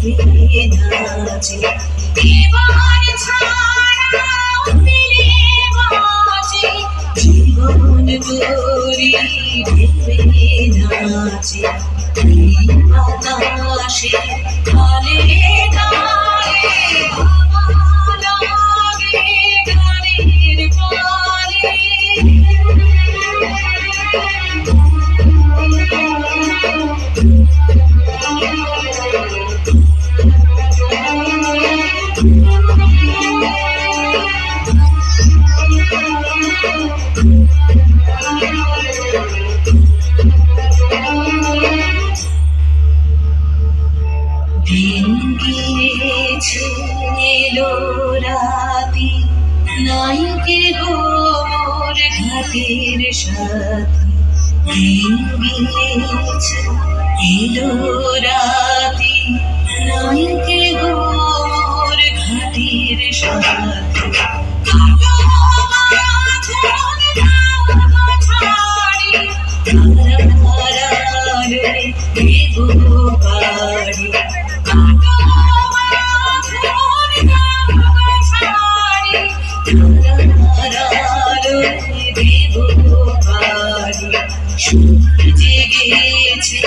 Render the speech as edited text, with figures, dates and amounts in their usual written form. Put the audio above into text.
নাচে এবার ছাড়া পেলে বাঁচে জীবন তোরি ভেবে নাচে এই বাতাসে কালে গায়ে হাওয়া লাগে গানের পালে দিন গিয়েছে এলো রাতি নাই কে গো মোর ঘাটের সাথী দিন গিয়েছে এলো রাতি নাই কে গো মোর ঘাটের সাথী জেগেছে